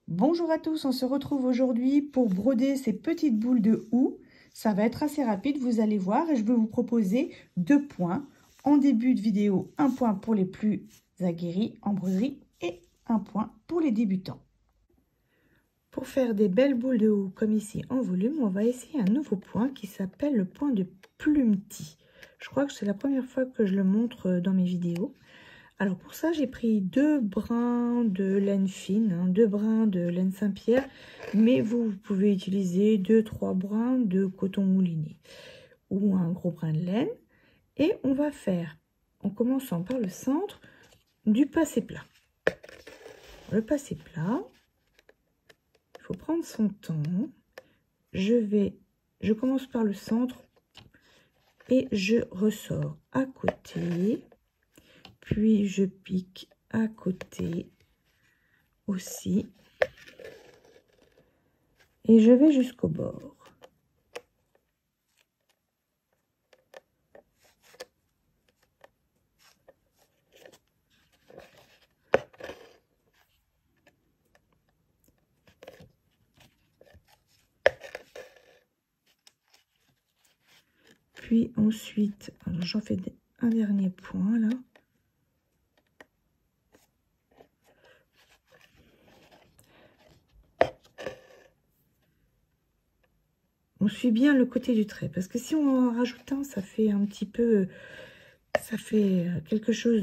Bonjour à tous, on se retrouve aujourd'hui pour broder ces petites boules de houx. Ça va être assez rapide, vous allez voir, et je vais vous proposer 2 points. En début de vidéo, un point pour les plus aguerris en broderie et un point pour les débutants. Pour faire des belles boules de houx comme ici en volume, on va essayer un nouveau point qui s'appelle le point de plumetis. Je crois que c'est la première fois que je le montre dans mes vidéos. Alors pour ça, j'ai pris 2 brins de laine fine, 2 brins de laine Saint-Pierre, mais vous pouvez utiliser 2-3 brins de coton mouliné ou un gros brin de laine. Et on va faire, en commençant par le centre, du passé plat. Le passé plat, il faut prendre son temps. Je commence par le centre et je ressors à côté. Puis je pique à côté aussi. Et je vais jusqu'au bord. Puis ensuite, j'en fais un dernier point là. On suit bien le côté du trait, parce que si on en rajoute un, ça fait un petit peu, ça fait quelque chose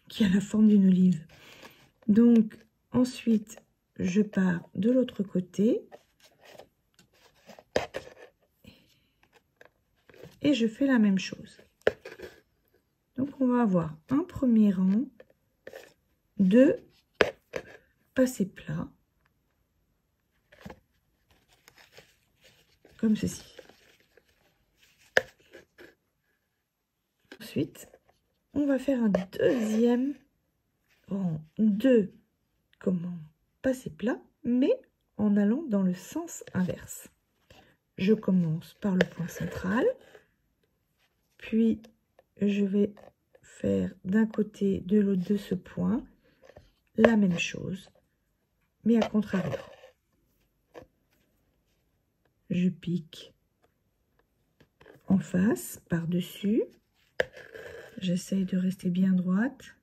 qui a la forme d'une olive. Donc ensuite, je pars de l'autre côté et je fais la même chose. Donc on va avoir un premier rang de passé plat, comme ceci. Ensuite, on va faire un deuxième rang de passé plat, mais en allant dans le sens inverse. Je commence par le point central, puis je vais faire d'un côté, de l'autre de ce point, la même chose, mais à contrario. Je pique en face, par-dessus. J'essaye de rester bien droite.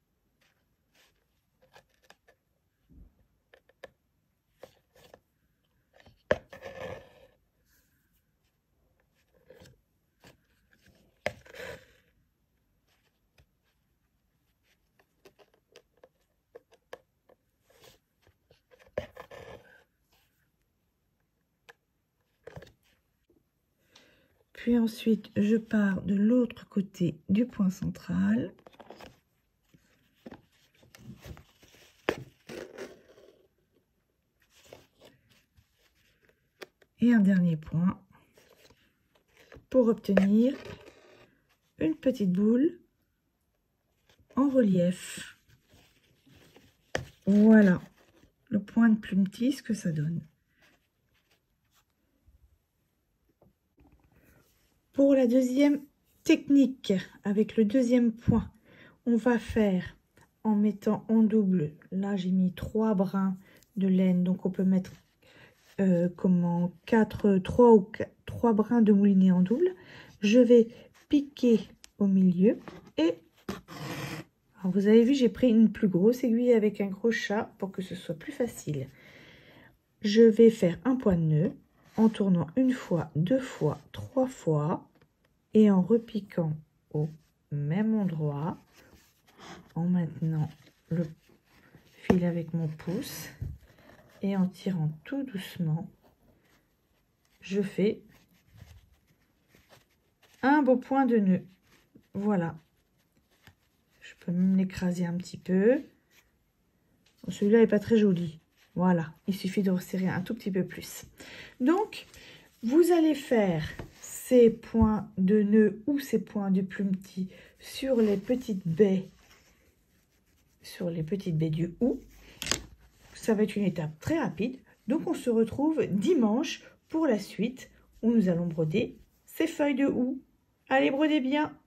Puis ensuite, je pars de l'autre côté du point central. Et un dernier point pour obtenir une petite boule en relief. Voilà le point de plumetis, ce que ça donne. Pour la deuxième technique, avec le deuxième point, on va faire en mettant en double. Là, j'ai mis 3 brins de laine, donc on peut mettre 3 brins de moulinet en double. Je vais piquer au milieu et alors vous avez vu, j'ai pris une plus grosse aiguille avec un gros chat pour que ce soit plus facile. Je vais faire un point de nœud en tournant 1 fois, 2 fois, 3 fois et en repiquant au même endroit en maintenant le fil avec mon pouce et en tirant tout doucement, je fais un beau point de nœud. Voilà. Je peux même l'écraser un petit peu. Celui-là n'est pas très joli. Voilà, il suffit de resserrer un tout petit peu plus. Donc, vous allez faire ces points de nœud ou ces points de plumetis sur les petites baies, du houx. Ça va être une étape très rapide. Donc, on se retrouve dimanche pour la suite où nous allons broder ces feuilles de houx. Allez, brodez bien!